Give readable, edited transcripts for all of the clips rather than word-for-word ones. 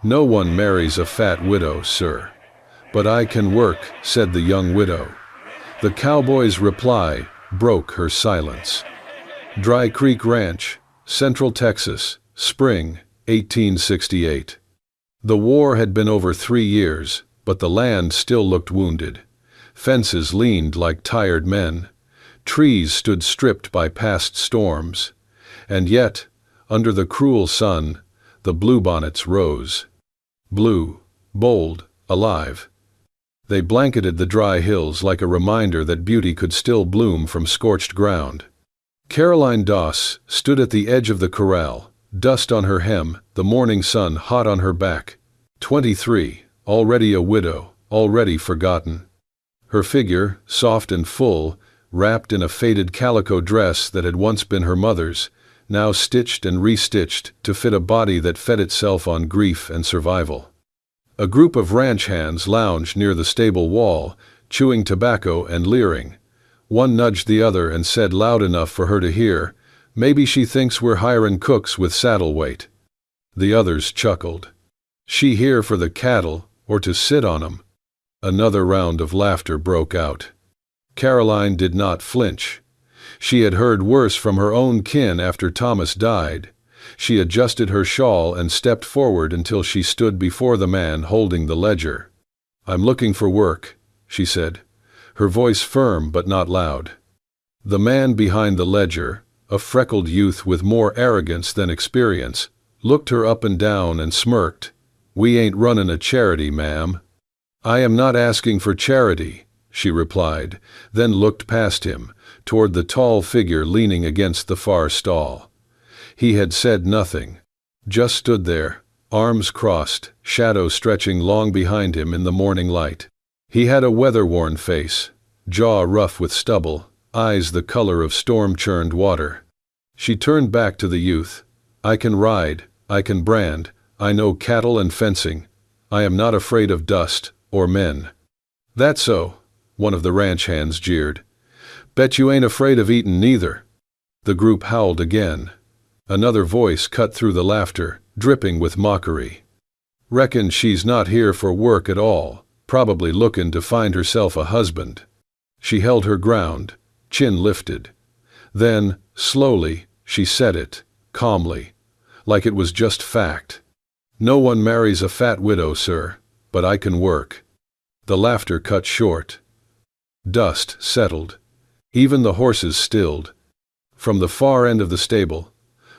"No one marries a fat widow, sir. But I can work," said the young widow. The cowboy's reply broke her silence. Dry Creek Ranch, Central Texas, spring, 1868. The war had been over 3 years, but the land still looked wounded. Fences leaned like tired men. Trees stood stripped by past storms. And yet, under the cruel sun, the bluebonnets rose. Blue, bold, alive. They blanketed the dry hills like a reminder that beauty could still bloom from scorched ground. Caroline Doss stood at the edge of the corral, dust on her hem, the morning sun hot on her back. 23, already a widow, already forgotten. Her figure, soft and full, wrapped in a faded calico dress that had once been her mother's, now stitched and restitched to fit a body that fed itself on grief and survival. A group of ranch hands lounged near the stable wall, chewing tobacco and leering. One nudged the other and said loud enough for her to hear, "Maybe she thinks we're hiring cooks with saddle weight." The others chuckled. "She here for the cattle, or to sit on 'em?" Another round of laughter broke out. Caroline did not flinch. She had heard worse from her own kin after Thomas died. She adjusted her shawl and stepped forward until she stood before the man holding the ledger. "I'm looking for work," she said, her voice firm but not loud. The man behind the ledger, a freckled youth with more arrogance than experience, looked her up and down and smirked. "We ain't runnin' a charity, ma'am." "I am not asking for charity," she replied, then looked past him, toward the tall figure leaning against the far stall. He had said nothing, just stood there, arms crossed, shadow stretching long behind him in the morning light. He had a weather-worn face, jaw rough with stubble, eyes the color of storm-churned water. She turned back to the youth. "I can ride, I can brand, I know cattle and fencing. I am not afraid of dust, or men." "That's so," one of the ranch hands jeered. "Bet you ain't afraid of eatin' neither." The group howled again. Another voice cut through the laughter, dripping with mockery. "Reckon she's not here for work at all, probably lookin' to find herself a husband." She held her ground, chin lifted. Then, slowly, she said it, calmly, like it was just fact. "No one marries a fat widow, sir, but I can work." The laughter cut short. Dust settled. Even the horses stilled. From the far end of the stable,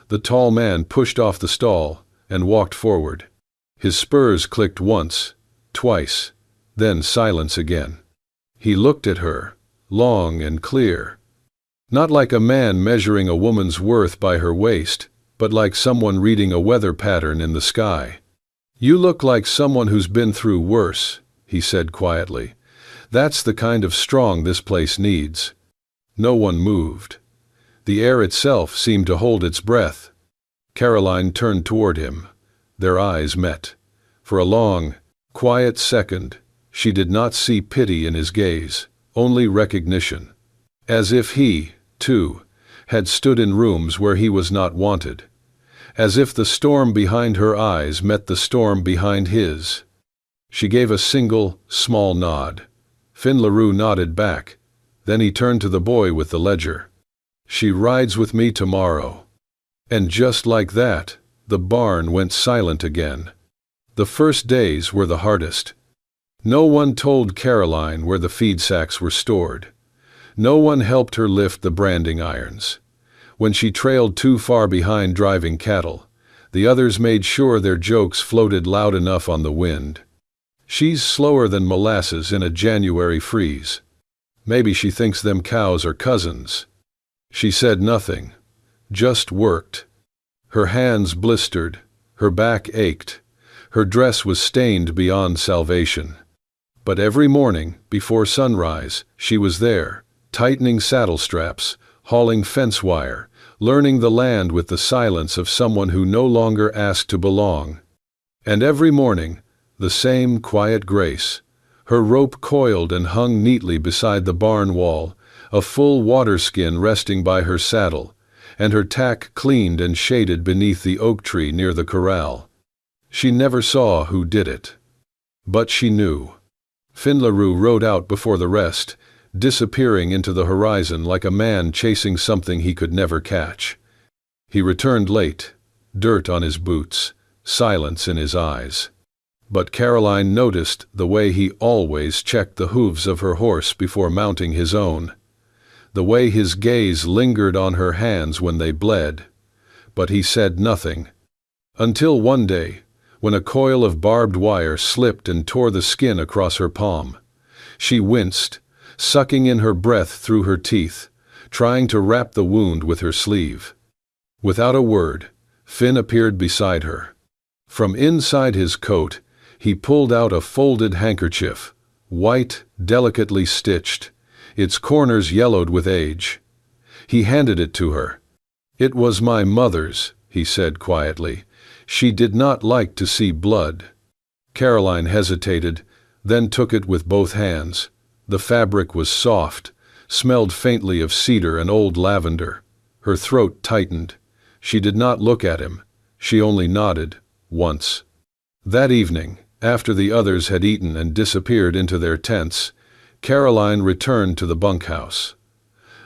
the tall man pushed off the stall and walked forward. His spurs clicked once, twice, then silence again. He looked at her, long and clear. Not like a man measuring a woman's worth by her waist, but like someone reading a weather pattern in the sky. "You look like someone who's been through worse," he said quietly. "That's the kind of strong this place needs." No one moved. The air itself seemed to hold its breath. Caroline turned toward him. Their eyes met. For a long, quiet second, she did not see pity in his gaze, only recognition. As if he, too, had stood in rooms where he was not wanted. As if the storm behind her eyes met the storm behind his. She gave a single, small nod. Finn LaRue nodded back. Then he turned to the boy with the ledger. "She rides with me tomorrow." And just like that, the barn went silent again. The first days were the hardest. No one told Caroline where the feed sacks were stored. No one helped her lift the branding irons. When she trailed too far behind driving cattle, the others made sure their jokes floated loud enough on the wind. "She's slower than molasses in a January freeze. Maybe she thinks them cows are cousins." She said nothing, just worked. Her hands blistered, her back ached, her dress was stained beyond salvation. But every morning, before sunrise, she was there, tightening saddle straps, hauling fence wire, learning the land with the silence of someone who no longer asked to belong. And every morning, the same quiet grace. Her rope coiled and hung neatly beside the barn wall, a full water skin resting by her saddle, and her tack cleaned and shaded beneath the oak tree near the corral. She never saw who did it. But she knew. Finn LaRue rode out before the rest, disappearing into the horizon like a man chasing something he could never catch. He returned late, dirt on his boots, silence in his eyes. But Caroline noticed the way he always checked the hooves of her horse before mounting his own, the way his gaze lingered on her hands when they bled. But he said nothing. Until one day, when a coil of barbed wire slipped and tore the skin across her palm. She winced, sucking in her breath through her teeth, trying to wrap the wound with her sleeve. Without a word, Finn appeared beside her. From inside his coat, he pulled out a folded handkerchief, white, delicately stitched, its corners yellowed with age. He handed it to her. "It was my mother's," he said quietly. "She did not like to see blood." Caroline hesitated, then took it with both hands. The fabric was soft, smelled faintly of cedar and old lavender. Her throat tightened. She did not look at him. She only nodded, once. That evening, after the others had eaten and disappeared into their tents, Caroline returned to the bunkhouse.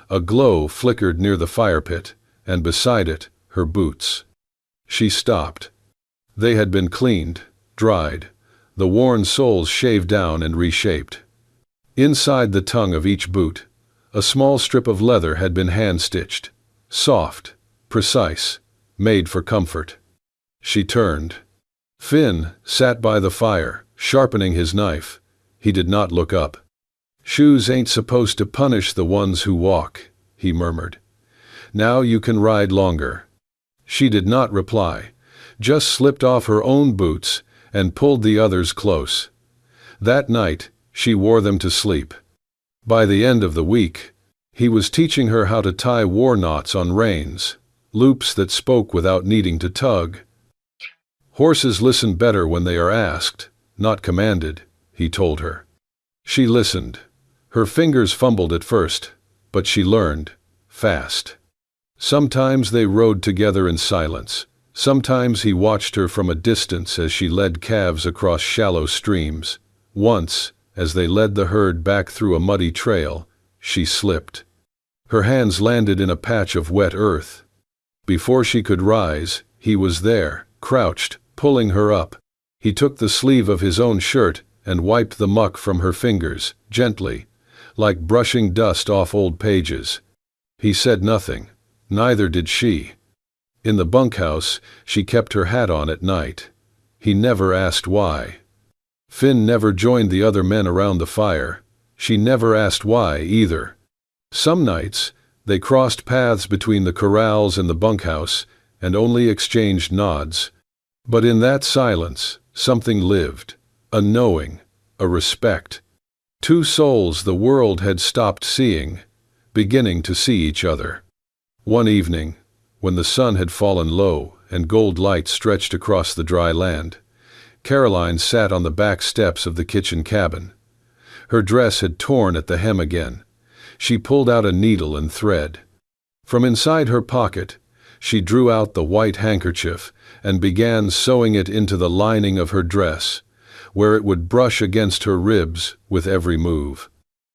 A glow flickered near the fire pit, and beside it, her boots. She stopped. They had been cleaned, dried, the worn soles shaved down and reshaped. Inside the tongue of each boot, a small strip of leather had been hand-stitched, soft, precise, made for comfort. She turned. Finn sat by the fire, sharpening his knife. He did not look up. "Shoes ain't supposed to punish the ones who walk," he murmured. "Now you can ride longer." She did not reply, just slipped off her own boots and pulled the others close. That night, she wore them to sleep. By the end of the week, he was teaching her how to tie war knots on reins, loops that spoke without needing to tug. "Horses listen better when they are asked, not commanded," he told her. She listened. Her fingers fumbled at first, but she learned, fast. Sometimes they rode together in silence. Sometimes he watched her from a distance as she led calves across shallow streams. Once, as they led the herd back through a muddy trail, she slipped. Her hands landed in a patch of wet earth. Before she could rise, he was there, crouched, pulling her up. He took the sleeve of his own shirt and wiped the muck from her fingers, gently, like brushing dust off old pages. He said nothing. Neither did she. In the bunkhouse, she kept her hat on at night. He never asked why. Finn never joined the other men around the fire. She never asked why, either. Some nights, they crossed paths between the corrals and the bunkhouse, and only exchanged nods. But in that silence, something lived. A knowing, a respect. Two souls the world had stopped seeing, beginning to see each other. One evening, when the sun had fallen low and gold light stretched across the dry land, Caroline sat on the back steps of the kitchen cabin. Her dress had torn at the hem again. She pulled out a needle and thread. From inside her pocket, she drew out the white handkerchief and began sewing it into the lining of her dress, where it would brush against her ribs with every move.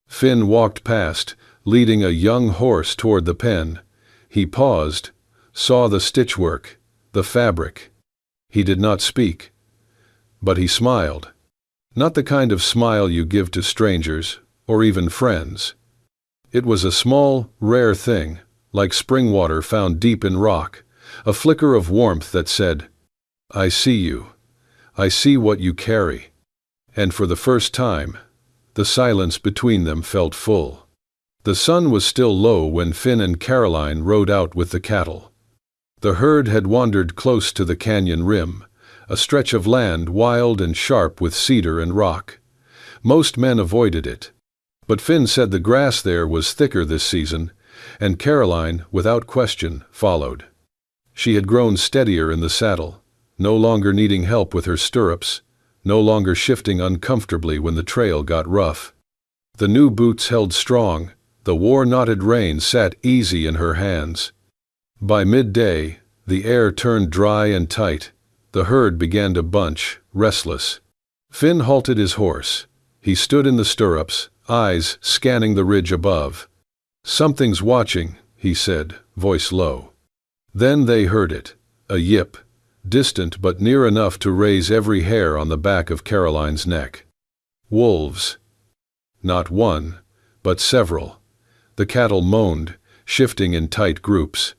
Finn walked past, leading a young horse toward the pen. He paused, saw the stitchwork, the fabric. He did not speak, but he smiled. Not the kind of smile you give to strangers, or even friends. It was a small, rare thing, like spring water found deep in rock, a flicker of warmth that said, "I see you. I see what you carry." And for the first time, the silence between them felt full. The sun was still low when Finn and Caroline rode out with the cattle. The herd had wandered close to the canyon rim, a stretch of land wild and sharp with cedar and rock. Most men avoided it. But Finn said the grass there was thicker this season, and Caroline, without question, followed. She had grown steadier in the saddle, no longer needing help with her stirrups, no longer shifting uncomfortably when the trail got rough. The new boots held strong, the war-knotted reins sat easy in her hands. By midday, the air turned dry and tight. The herd began to bunch, restless. Finn halted his horse. He stood in the stirrups, eyes scanning the ridge above. "Something's watching," he said, voice low. Then they heard it, a yip, distant but near enough to raise every hair on the back of Caroline's neck. Wolves. Not one, but several. The cattle moaned, shifting in tight groups.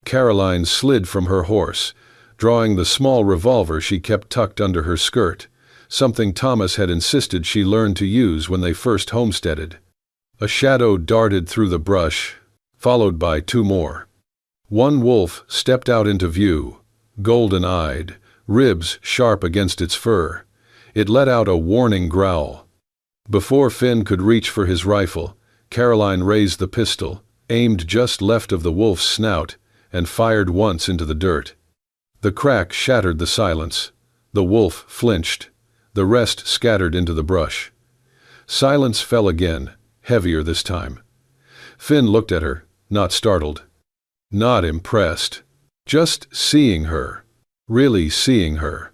Caroline slid from her horse, drawing the small revolver she kept tucked under her skirt, something Thomas had insisted she learn to use when they first homesteaded. A shadow darted through the brush, followed by two more. One wolf stepped out into view, golden-eyed, ribs sharp against its fur. It let out a warning growl. Before Finn could reach for his rifle, Caroline raised the pistol, aimed just left of the wolf's snout, and fired once into the dirt. The crack shattered the silence. The wolf flinched. The rest scattered into the brush. Silence fell again, heavier this time. Finn looked at her, not startled. Not impressed. Just seeing her. Really seeing her.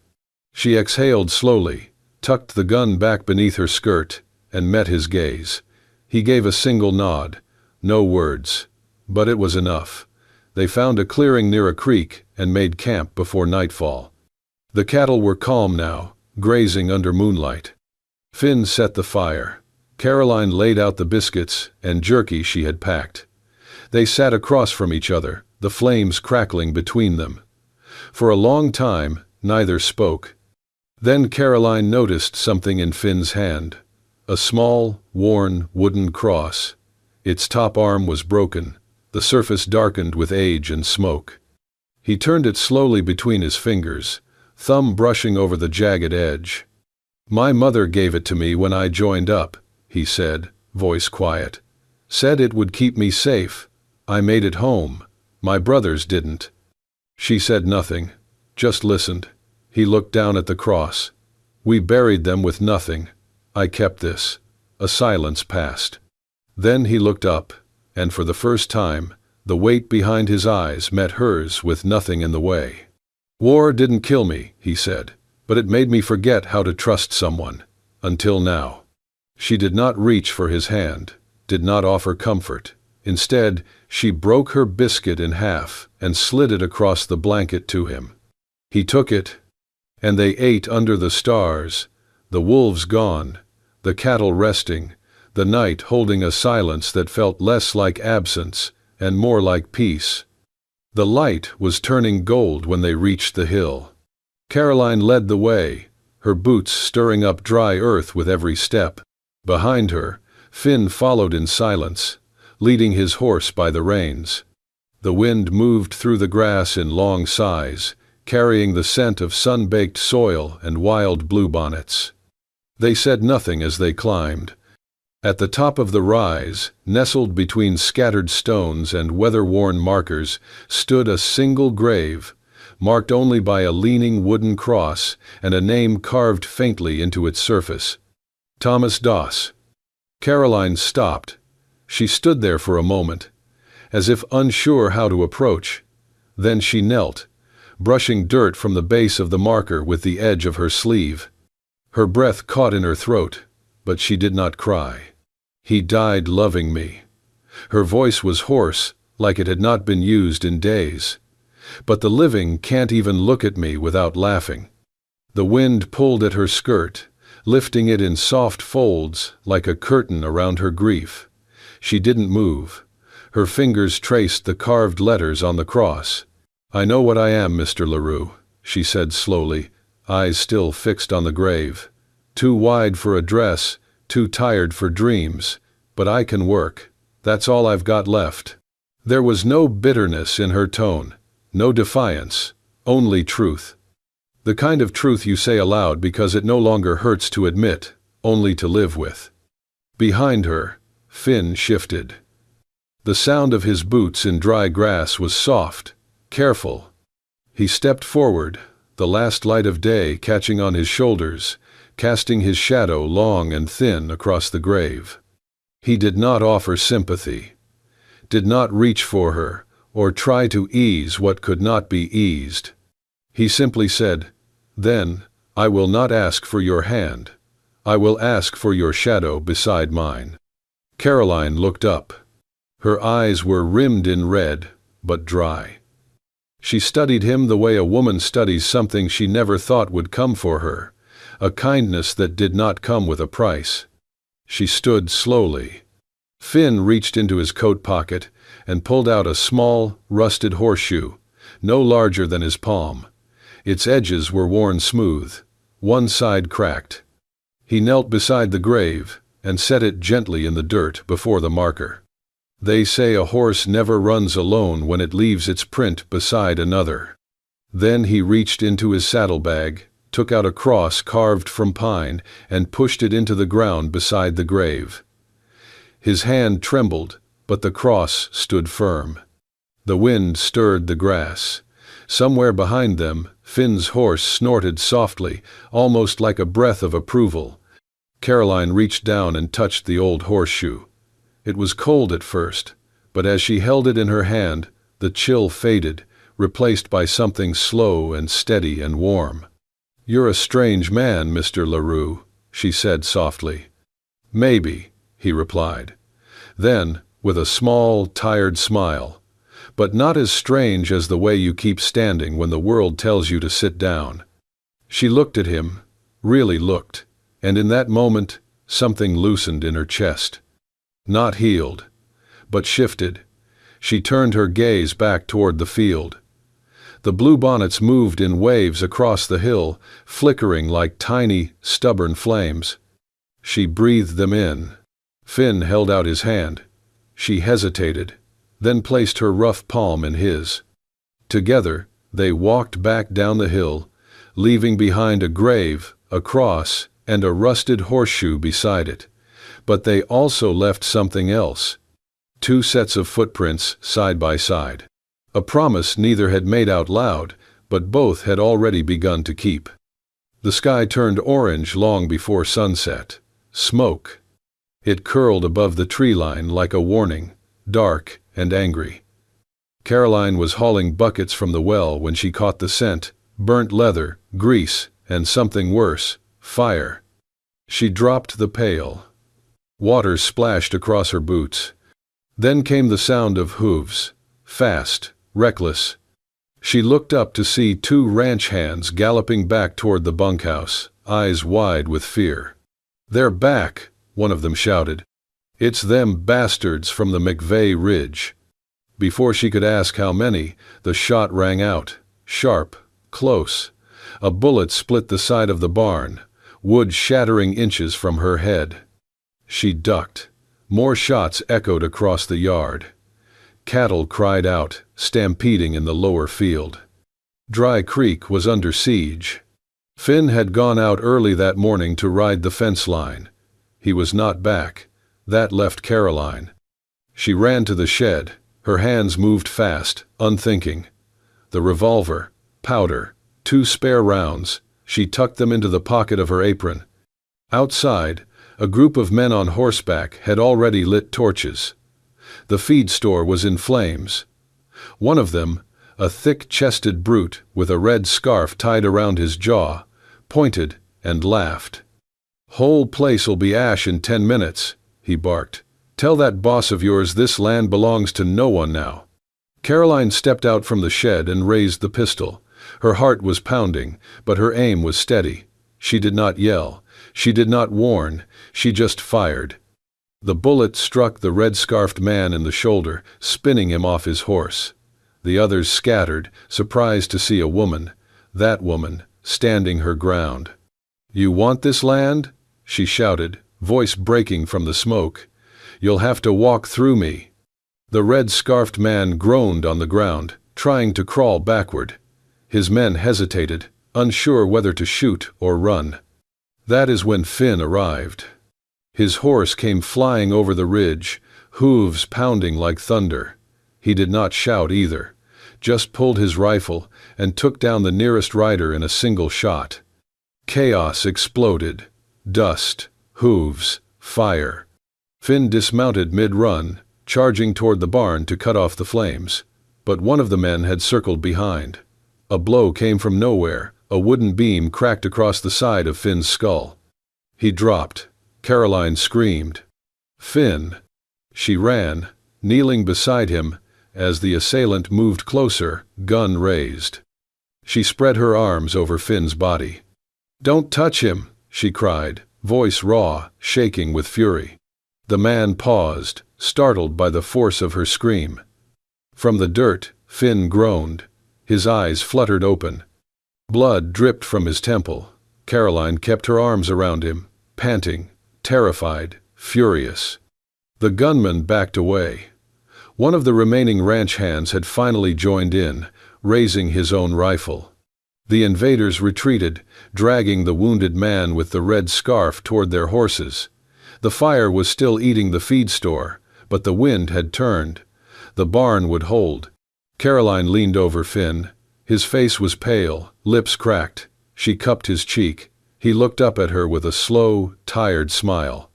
She exhaled slowly, tucked the gun back beneath her skirt, and met his gaze. He gave a single nod. No words. But it was enough. They found a clearing near a creek and made camp before nightfall. The cattle were calm now, grazing under moonlight. Finn set the fire. Caroline laid out the biscuits and jerky she had packed. They sat across from each other, the flames crackling between them. For a long time, neither spoke. Then Caroline noticed something in Finn's hand. A small, worn, wooden cross. Its top arm was broken, the surface darkened with age and smoke. He turned it slowly between his fingers, thumb brushing over the jagged edge. "My mother gave it to me when I joined up," he said, voice quiet. "Said it would keep me safe. I made it home. My brothers didn't." She said nothing, just listened. He looked down at the cross. "We buried them with nothing. I kept this." A silence passed. Then he looked up, and for the first time, the weight behind his eyes met hers with nothing in the way. "War didn't kill me," he said, "but it made me forget how to trust someone. Until now." She did not reach for his hand, did not offer comfort. Instead, she broke her biscuit in half and slid it across the blanket to him. He took it, and they ate under the stars, the wolves gone, the cattle resting, the night holding a silence that felt less like absence and more like peace. The light was turning gold when they reached the hill. Caroline led the way, her boots stirring up dry earth with every step. Behind her, Finn followed in silence, leading his horse by the reins. The wind moved through the grass in long sighs, carrying the scent of sun-baked soil and wild bluebonnets. They said nothing as they climbed. At the top of the rise, nestled between scattered stones and weather-worn markers, stood a single grave, marked only by a leaning wooden cross and a name carved faintly into its surface. Thomas Doss. Caroline stopped. She stood there for a moment, as if unsure how to approach. Then she knelt, brushing dirt from the base of the marker with the edge of her sleeve. Her breath caught in her throat, but she did not cry. "He died loving me." Her voice was hoarse, like it had not been used in days. "But the living can't even look at me without laughing." The wind pulled at her skirt, lifting it in soft folds like a curtain around her grief. She didn't move. Her fingers traced the carved letters on the cross. "I know what I am, Mr. LaRue," she said slowly, eyes still fixed on the grave. "Too wide for a dress, too tired for dreams, but I can work. That's all I've got left." There was no bitterness in her tone, no defiance, only truth. The kind of truth you say aloud because it no longer hurts to admit, only to live with. Behind her, Finn shifted. The sound of his boots in dry grass was soft, careful. He stepped forward, the last light of day catching on his shoulders, casting his shadow long and thin across the grave. He did not offer sympathy, did not reach for her, or try to ease what could not be eased. He simply said, Then, I will not ask for your hand. I will ask for your shadow beside mine. Caroline looked up. Her eyes were rimmed in red, but dry. She studied him the way a woman studies something she never thought would come for her, a kindness that did not come with a price. She stood slowly. Finn reached into his coat pocket and pulled out a small, rusted horseshoe, no larger than his palm. Its edges were worn smooth, one side cracked. He knelt beside the grave and set it gently in the dirt before the marker. They say a horse never runs alone when it leaves its print beside another. Then he reached into his saddlebag, took out a cross carved from pine, and pushed it into the ground beside the grave. His hand trembled, but the cross stood firm. The wind stirred the grass. Somewhere behind them, Finn's horse snorted softly, almost like a breath of approval. Caroline reached down and touched the old horseshoe. It was cold at first, but as she held it in her hand, the chill faded, replaced by something slow and steady and warm. "You're a strange man, Mr. LaRue," she said softly. "Maybe," he replied. Then, with a small, tired smile, "but not as strange as the way you keep standing when the world tells you to sit down." She looked at him, really looked, and in that moment, something loosened in her chest. Not healed, but shifted. She turned her gaze back toward the field. The bluebonnets moved in waves across the hill, flickering like tiny, stubborn flames. She breathed them in. Finn held out his hand. She hesitated, then placed her rough palm in his. Together, they walked back down the hill, leaving behind a grave, a cross, and a rusted horseshoe beside it. But they also left something else. 2 sets of footprints side by side. A promise neither had made out loud, but both had already begun to keep. The sky turned orange long before sunset. Smoke. It curled above the tree line like a warning, dark and angry. Caroline was hauling buckets from the well when she caught the scent, burnt leather, grease, and something worse, fire. She dropped the pail. Water splashed across her boots. Then came the sound of hooves, fast, reckless. She looked up to see 2 ranch hands galloping back toward the bunkhouse, eyes wide with fear. "They're back," one of them shouted. "It's them bastards from the McVeigh Ridge." Before she could ask how many, the shot rang out, sharp, close. A bullet split the side of the barn, wood shattering inches from her head. She ducked. More shots echoed across the yard. Cattle cried out, stampeding in the lower field. Dry Creek was under siege. Finn had gone out early that morning to ride the fence line. He was not back. That left Caroline. She ran to the shed. Her hands moved fast, unthinking. The revolver, powder, 2 spare rounds. She tucked them into the pocket of her apron. Outside, a group of men on horseback had already lit torches. The feed store was in flames. One of them, a thick-chested brute with a red scarf tied around his jaw, pointed and laughed. "Whole place'll be ash in 10 minutes, he barked. "Tell that boss of yours this land belongs to no one now." Caroline stepped out from the shed and raised the pistol. Her heart was pounding, but her aim was steady. She did not yell. She did not warn. She just fired. The bullet struck the red-scarfed man in the shoulder, spinning him off his horse. The others scattered, surprised to see a woman, that woman, standing her ground. "You want this land?" she shouted, voice breaking from the smoke. "You'll have to walk through me." The red-scarfed man groaned on the ground, trying to crawl backward. His men hesitated, unsure whether to shoot or run. That is when Finn arrived. His horse came flying over the ridge, hooves pounding like thunder. He did not shout either, just pulled his rifle and took down the nearest rider in a single shot. Chaos exploded. Dust, hooves, fire. Finn dismounted mid-run, charging toward the barn to cut off the flames. But one of the men had circled behind. A blow came from nowhere, a wooden beam cracked across the side of Finn's skull. He dropped. Caroline screamed. "Finn!" She ran, kneeling beside him, as the assailant moved closer, gun raised. She spread her arms over Finn's body. "Don't touch him!" she cried, voice raw, shaking with fury. The man paused, startled by the force of her scream. From the dirt, Finn groaned. His eyes fluttered open. Blood dripped from his temple. Caroline kept her arms around him, panting, terrified, furious. The gunman backed away. One of the remaining ranch hands had finally joined in, raising his own rifle. The invaders retreated, dragging the wounded man with the red scarf toward their horses. The fire was still eating the feed store, but the wind had turned. The barn would hold. Caroline leaned over Finn. His face was pale, lips cracked. She cupped his cheek. He looked up at her with a slow, tired smile.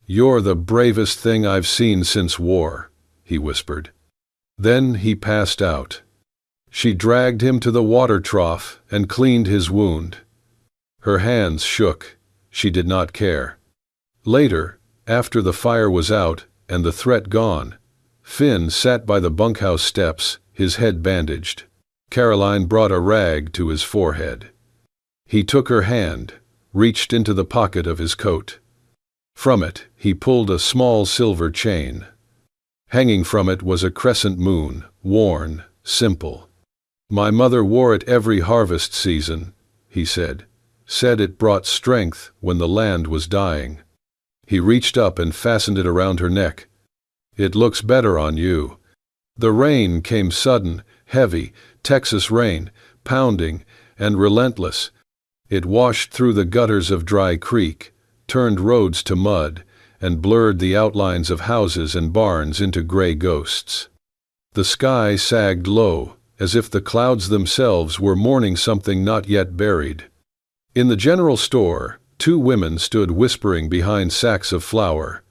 "You're the bravest thing I've seen since war," he whispered. Then he passed out. She dragged him to the water trough and cleaned his wound. Her hands shook. She did not care. Later, after the fire was out and the threat gone, Finn sat by the bunkhouse steps, his head bandaged. Caroline brought a rag to his forehead. He took her hand, reached into the pocket of his coat. From it, he pulled a small silver chain. Hanging from it was a crescent moon, worn, simple. "My mother wore it every harvest season," he said. "Said it brought strength when the land was dying." He reached up and fastened it around her neck. "It looks better on you." The rain came sudden, heavy, Texas rain, pounding and relentless. It washed through the gutters of Dry Creek, turned roads to mud, and blurred the outlines of houses and barns into gray ghosts. The sky sagged low, as if the clouds themselves were mourning something not yet buried. In the general store, two women stood whispering behind sacks of flour.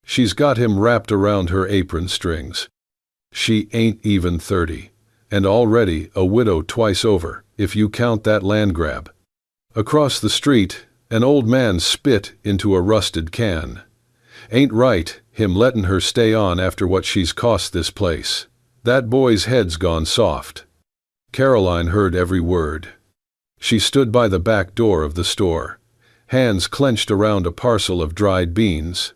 "She's got him wrapped around her apron strings." She ain't even 30, and already a widow twice over, if you count that land grab. Across the street, an old man spit into a rusted can. "Ain't right, him lettin' her stay on after what she's cost this place. That boy's head's gone soft." Caroline heard every word. She stood by the back door of the store, hands clenched around a parcel of dried beans.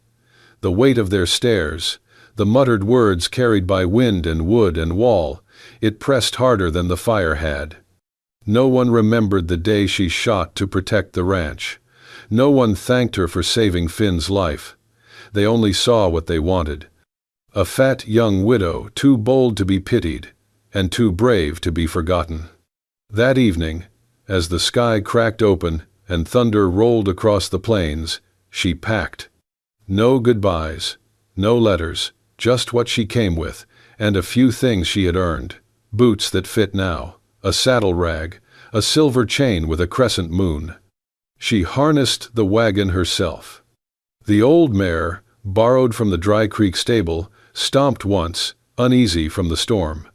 The weight of their stares, the muttered words carried by wind and wood and wall, it pressed harder than the fire had. No one remembered the day she shot to protect the ranch. No one thanked her for saving Finn's life. They only saw what they wanted. A fat young widow, too bold to be pitied, and too brave to be forgotten. That evening, as the sky cracked open and thunder rolled across the plains, she packed. No goodbyes, no letters, just what she came with, and a few things she had earned. Boots that fit now, a saddle rag, a silver chain with a crescent moon. She harnessed the wagon herself. The old mare, borrowed from the Dry Creek stable, stomped once, uneasy from the storm.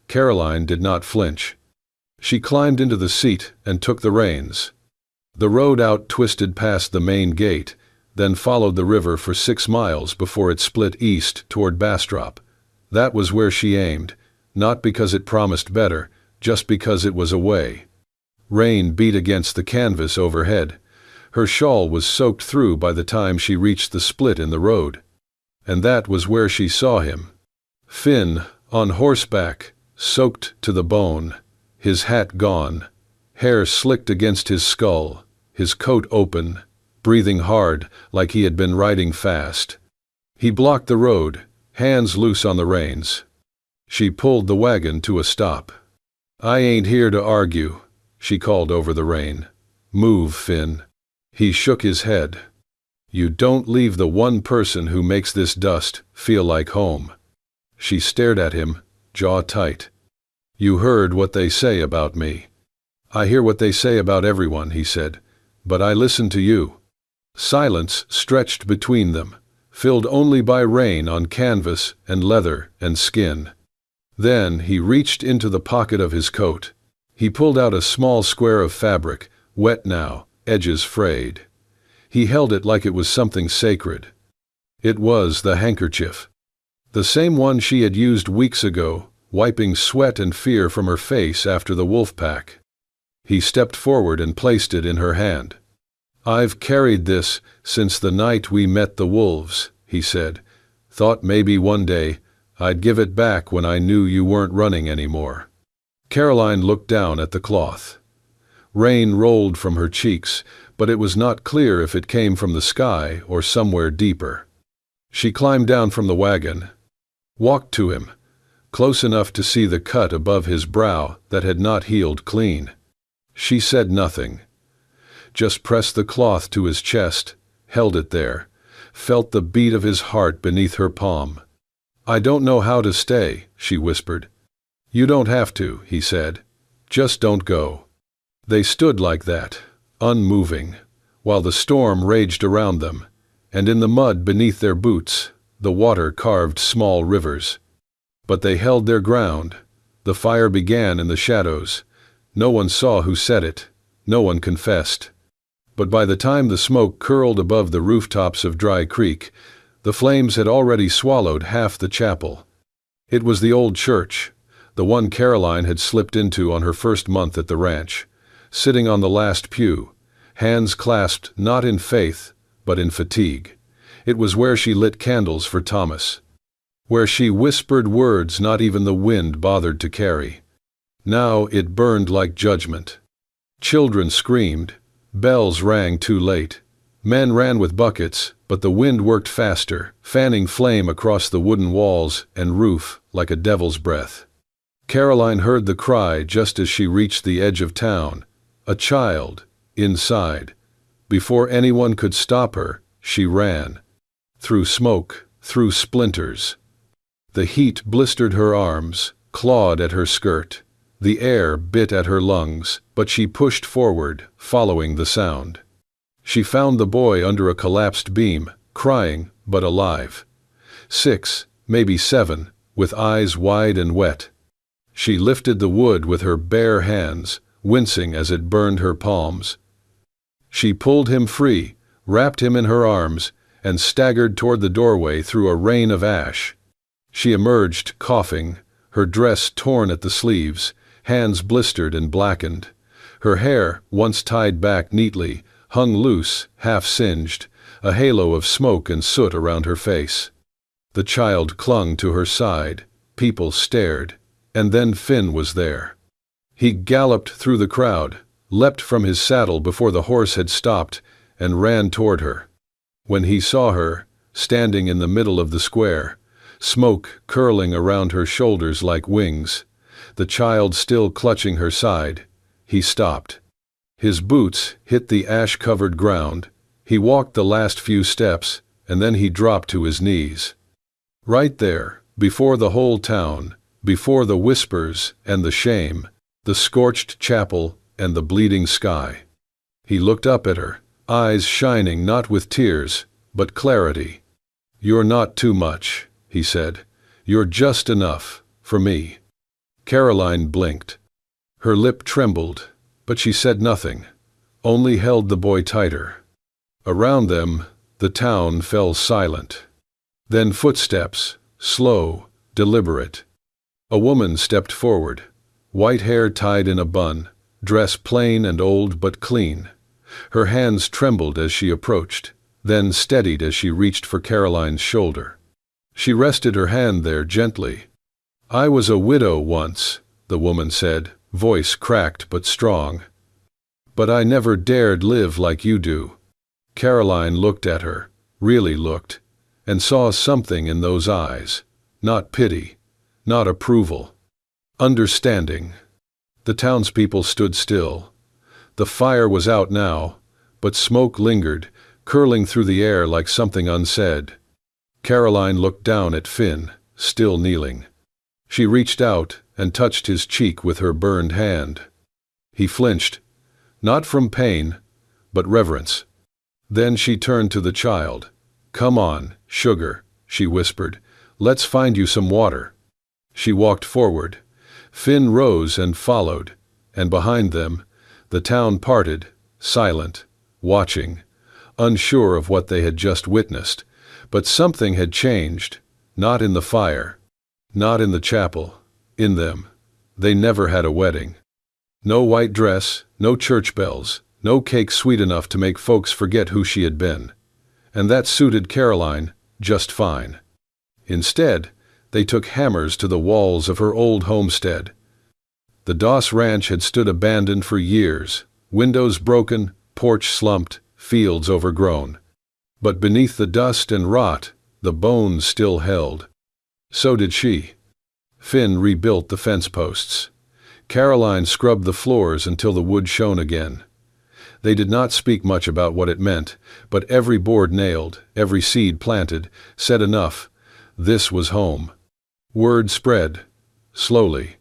Caroline did not flinch. She climbed into the seat and took the reins. The road out twisted past the main gate, then followed the river for 6 miles before it split east toward Bastrop. That was where she aimed, not because it promised better, just because it was a way. Rain beat against the canvas overhead. Her shawl was soaked through by the time she reached the split in the road. And that was where she saw him. Finn, on horseback, soaked to the bone, his hat gone, hair slicked against his skull, his coat open, breathing hard like he had been riding fast. He blocked the road, hands loose on the reins. She pulled the wagon to a stop. "I ain't here to argue," she called over the rain. "Move, Finn." He shook his head. "You don't leave the one person who makes this dust feel like home." She stared at him, jaw tight. "You heard what they say about me." "I hear what they say about everyone," he said, "but I listen to you." Silence stretched between them, filled only by rain on canvas and leather and skin. Then he reached into the pocket of his coat. He pulled out a small square of fabric, wet now, edges frayed. He held it like it was something sacred. It was the handkerchief. The same one she had used weeks ago, wiping sweat and fear from her face after the wolf pack. He stepped forward and placed it in her hand. "I've carried this since the night we met the wolves," he said. "Thought maybe one day I'd give it back when I knew you weren't running anymore." Caroline looked down at the cloth. Rain rolled from her cheeks, but it was not clear if it came from the sky or somewhere deeper. She climbed down from the wagon, walked to him, close enough to see the cut above his brow that had not healed clean. She said nothing, just pressed the cloth to his chest, held it there, felt the beat of his heart beneath her palm. "I don't know how to stay," she whispered. "You don't have to," he said. "Just don't go." They stood like that, unmoving, while the storm raged around them, and in the mud beneath their boots, the water carved small rivers. But they held their ground. The fire began in the shadows. No one saw who set it. No one confessed. But by the time the smoke curled above the rooftops of Dry Creek, the flames had already swallowed half the chapel. It was the old church, the one Caroline had slipped into on her first month at the ranch, sitting on the last pew, hands clasped not in faith, but in fatigue. It was where she lit candles for Thomas, where she whispered words not even the wind bothered to carry. Now it burned like judgment. Children screamed, bells rang too late, men ran with buckets, but the wind worked faster, fanning flame across the wooden walls and roof like a devil's breath. Caroline heard the cry just as she reached the edge of town. A child, inside. Before anyone could stop her, she ran. Through smoke, through splinters. The heat blistered her arms, clawed at her skirt. The air bit at her lungs, but she pushed forward, following the sound. She found the boy under a collapsed beam, crying, but alive. 6, maybe 7, with eyes wide and wet. She lifted the wood with her bare hands, wincing as it burned her palms. She pulled him free, wrapped him in her arms, and staggered toward the doorway through a rain of ash. She emerged, coughing, her dress torn at the sleeves, hands blistered and blackened. Her hair, once tied back neatly, hung loose, half-singed, a halo of smoke and soot around her face. The child clung to her side. People stared. And then Finn was there. He galloped through the crowd, leapt from his saddle before the horse had stopped, and ran toward her. When he saw her, standing in the middle of the square, smoke curling around her shoulders like wings, the child still clutching her side, he stopped. His boots hit the ash-covered ground. He walked the last few steps, and then he dropped to his knees. Right there, before the whole town, before the whispers and the shame, the scorched chapel and the bleeding sky. He looked up at her, eyes shining not with tears, but clarity. "You're not too much," he said. "You're just enough, for me." Caroline blinked. Her lip trembled, but she said nothing, only held the boy tighter. Around them, the town fell silent. Then footsteps, slow, deliberate. A woman stepped forward, white hair tied in a bun, dress plain and old but clean. Her hands trembled as she approached, then steadied as she reached for Caroline's shoulder. She rested her hand there gently. "I was a widow once," the woman said, voice cracked but strong. "But I never dared live like you do." Caroline looked at her, really looked, and saw something in those eyes. Not pity, not approval. Understanding. The townspeople stood still. The fire was out now, but smoke lingered, curling through the air like something unsaid. Caroline looked down at Finn, still kneeling. She reached out and touched his cheek with her burned hand. He flinched, not from pain, but reverence. Then she turned to the child. "Come on, sugar," she whispered. "Let's find you some water." She walked forward. Finn rose and followed, and behind them, the town parted, silent, watching, unsure of what they had just witnessed. But something had changed, not in the fire, not in the chapel, in them. They never had a wedding. No white dress, no church bells, no cake sweet enough to make folks forget who she had been. And that suited Caroline just fine. Instead, they took hammers to the walls of her old homestead. The Doss Ranch had stood abandoned for years, windows broken, porch slumped, fields overgrown. But beneath the dust and rot, the bones still held. So did she. Finn rebuilt the fence posts. Caroline scrubbed the floors until the wood shone again. They did not speak much about what it meant, but every board nailed, every seed planted, said enough. This was home. Word spread. Slowly.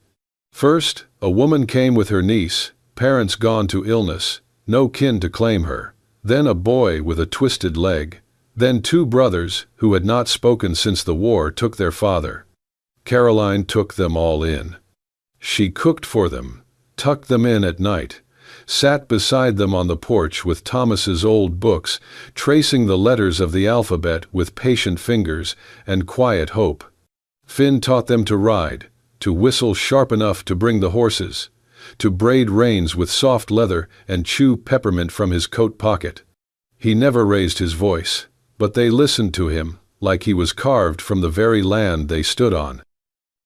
First, a woman came with her niece, parents gone to illness, no kin to claim her. Then a boy with a twisted leg. Then 2 brothers, who had not spoken since the war, took their father. Caroline took them all in. She cooked for them, tucked them in at night, sat beside them on the porch with Thomas's old books, tracing the letters of the alphabet with patient fingers and quiet hope. Finn taught them to ride, to whistle sharp enough to bring the horses, to braid reins with soft leather and chew peppermint from his coat pocket. He never raised his voice, but they listened to him like he was carved from the very land they stood on.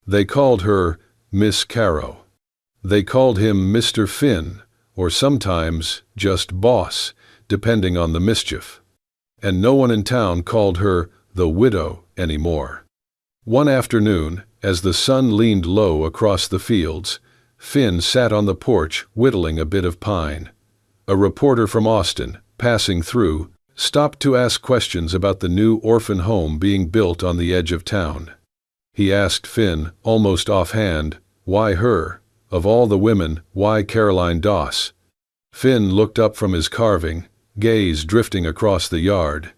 They called her Miss Caro. They called him Mr. Finn, or sometimes just Boss, depending on the mischief. And no one in town called her the widow anymore. One afternoon, as the sun leaned low across the fields, Finn sat on the porch whittling a bit of pine. A reporter from Austin, passing through, stopped to ask questions about the new orphan home being built on the edge of town. He asked Finn, almost offhand, why her? Of all the women, why Caroline Doss? Finn looked up from his carving, gaze drifting across the yard.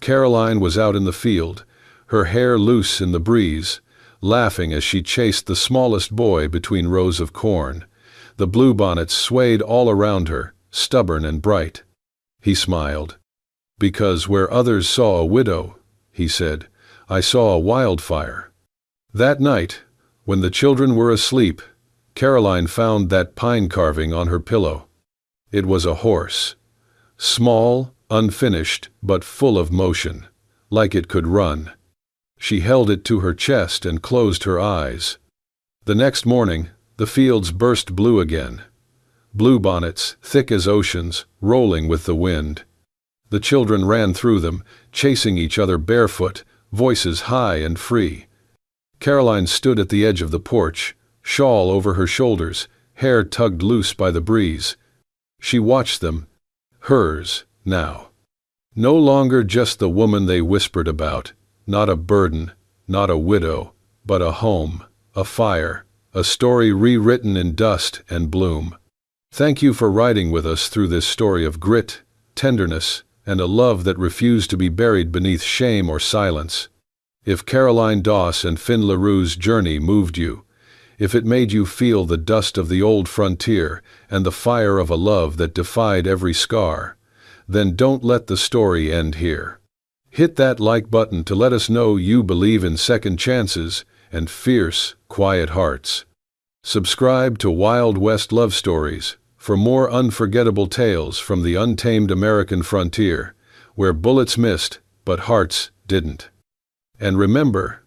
Caroline was out in the field, her hair loose in the breeze, laughing as she chased the smallest boy between rows of corn. The bluebonnets swayed all around her, stubborn and bright. He smiled. Because where others saw a widow, he said, I saw a wildfire. That night, when the children were asleep, Caroline found that pine carving on her pillow. It was a horse. Small, unfinished, but full of motion, like it could run. She held it to her chest and closed her eyes. The next morning, the fields burst blue again. Bluebonnets, thick as oceans, rolling with the wind. The children ran through them, chasing each other barefoot, voices high and free. Caroline stood at the edge of the porch, shawl over her shoulders, hair tugged loose by the breeze. She watched them. Hers, now. No longer just the woman they whispered about, not a burden, not a widow, but a home, a fire, a story rewritten in dust and bloom. Thank you for riding with us through this story of grit, tenderness, and a love that refused to be buried beneath shame or silence. If Caroline Doss and Finn LaRue's journey moved you, if it made you feel the dust of the old frontier and the fire of a love that defied every scar, then don't let the story end here. Hit that like button to let us know you believe in second chances and fierce, quiet hearts. Subscribe to Wild West Love Stories for more unforgettable tales from the untamed American frontier, where bullets missed but hearts didn't. And remember,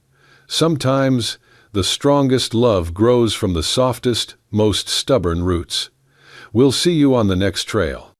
sometimes the strongest love grows from the softest, most stubborn roots. We'll see you on the next trail.